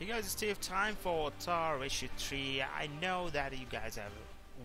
Hey guys, it's Steve. Time for Thor issue 3. I know that you guys have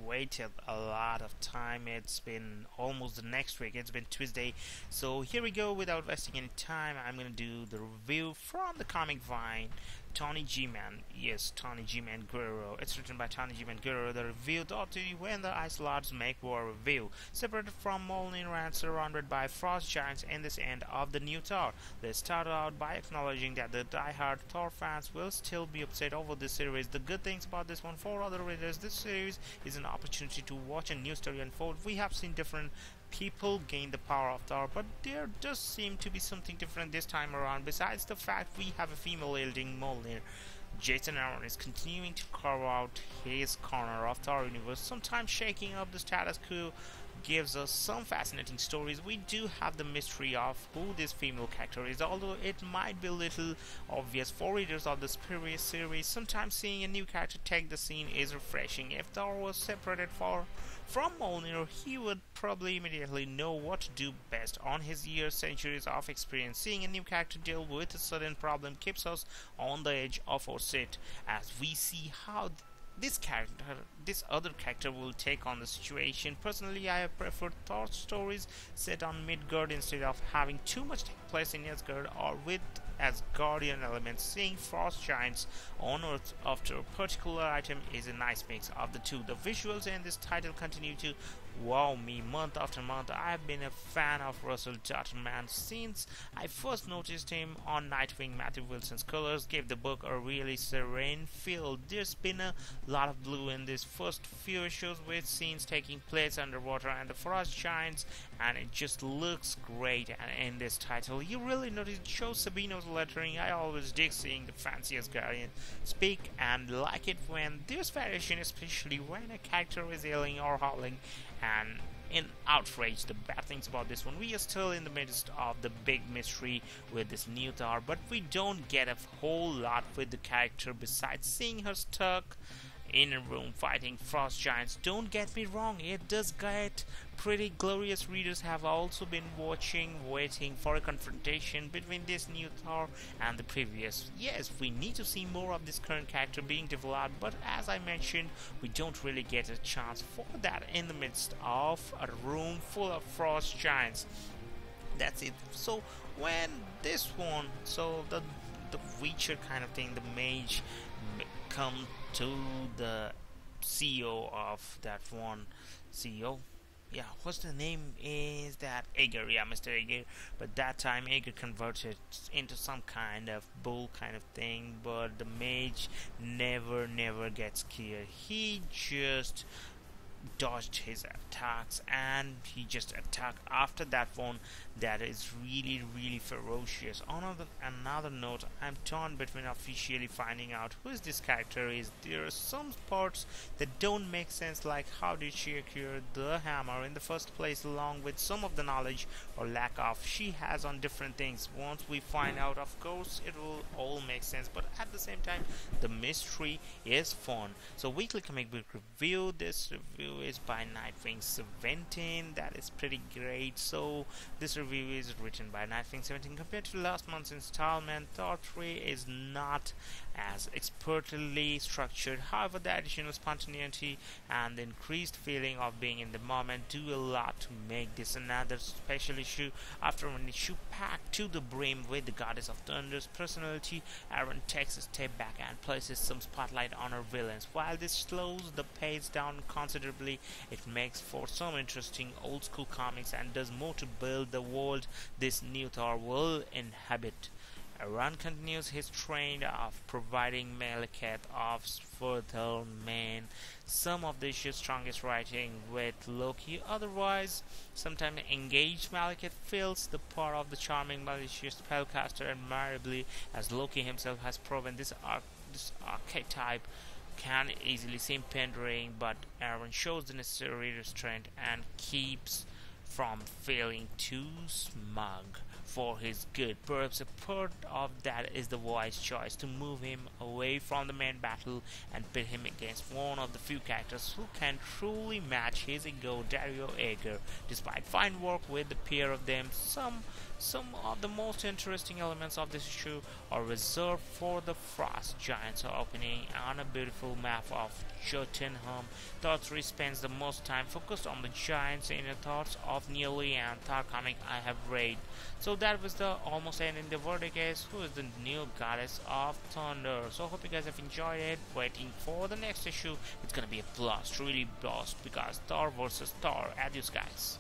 waited a lot of time. It's been almost the next week. It's been Tuesday. So here we go. Without wasting any time, I'm gonna do the review from the comic Vine. Tony G Man. Yes, Tony G Man Guerrero. It's written by Tony G Man Guerrero. The review thought to you when the Ice Lords make war review. Separated from Mjolnir and surrounded by frost giants in this end of the new Thor. Let's start out by acknowledging that the die-hard Thor fans will still be upset over this series. The good things about this one for other readers, this series is an opportunity to watch a new story unfold. We have seen different people gain the power of Thor, but there does seem to be something different this time around. Besides the fact we have a female wielding Mjolnir, Jason Aaron is continuing to carve out his corner of Thor universe, sometimes shaking up the status quo. Gives us some fascinating stories. We do have the mystery of who this female character is, although it might be a little obvious for readers of this previous series. Sometimes seeing a new character take the scene is refreshing. If Thor was separated from Mjolnir, he would probably immediately know what to do best. On his years, centuries of experience, seeing a new character deal with a sudden problem keeps us on the edge of our seat as we see how this other character will take on the situation. Personally, I have preferred Thor stories set on Midgard instead of having too much take place in Asgard or with Asgardian elements. Seeing frost giants on Earth after a particular item is a nice mix of the two. The visuals in this title continue to wow me month after month. I have been a fan of Russell Dauterman since I first noticed him on Nightwing. Matthew Wilson's colors gave the book a really serene feel. There's been a lot of blue in these first few issues with scenes taking place underwater and the frost giants, and it just looks great. And in this title you really notice it shows Sabino's lettering. I always dig seeing the fanciest guardian speak and like it when there's variation, especially when a character is yelling or howling and in outrage. The bad things about this one, we are still in the midst of the big mystery with this new Thor, but we don't get a whole lot with the character besides seeing her stuck in a room fighting frost giants. Don't get me wrong, it does get pretty glorious. Readers have also been waiting for a confrontation between this new Thor and the previous. Yes, we need to see more of this current character being developed, but as I mentioned, we don't really get a chance for that in the midst of a room full of frost giants. That's it. So when this one, so the Witcher kind of thing, the mage come to the CEO of that one CEO. Yeah, what's the name? Is that Ager? Yeah, Mr. Ager. But that time Ager converted into some kind of bull kind of thing. But the mage never gets killed. He just dodged his attacks and he just attacked after that one that is really ferocious. On another note, I'm torn between officially finding out who this character is. There are some parts that don't make sense, like how did she acquire the hammer in the first place, along with some of the knowledge or lack of she has on different things. Once we find out, of course it will all make sense, but at the same time the mystery is fun. So weekly comic book review. This review is by Nightwing 17. That is pretty great. So this review is written by Nightwing 17. Compared to last month's installment, Thor 3 is not as expertly structured. However, the additional spontaneity and the increased feeling of being in the moment do a lot to make this another special issue. After an issue packed to the brim with the Goddess of Thunder's personality, Aaron takes a step back and places some spotlight on her villains. While this slows the pace down considerably, it makes for some interesting old school comics and does more to build the world this new Thor will inhabit. Aaron continues his trend of providing Malekith of fertile men. Some of the issue's strongest writing with Loki. Otherwise, sometimes engaged, Malekith fills the part of the charming, malicious spellcaster admirably, as Loki himself has proven. This archetype can easily seem pandering, but Aaron shows the necessary restraint and keeps from feeling too smug. for his good. Perhaps a part of that is the wise choice to move him away from the main battle and pit him against one of the few characters who can truly match his ego, Dario Ager. Despite fine work with the pair of them, some of the most interesting elements of this issue are reserved for the Frost Giants opening on a beautiful map of Jotunheim. Thor 3 spends the most time focused on the giants in the thoughts of nearly an Thor comic I have read. So that was the almost ending. The verdict is who is the new goddess of thunder. So hope you guys have enjoyed it. Waiting for the next issue. It's gonna be a blast, really blast, because Thor versus Thor. Adios guys.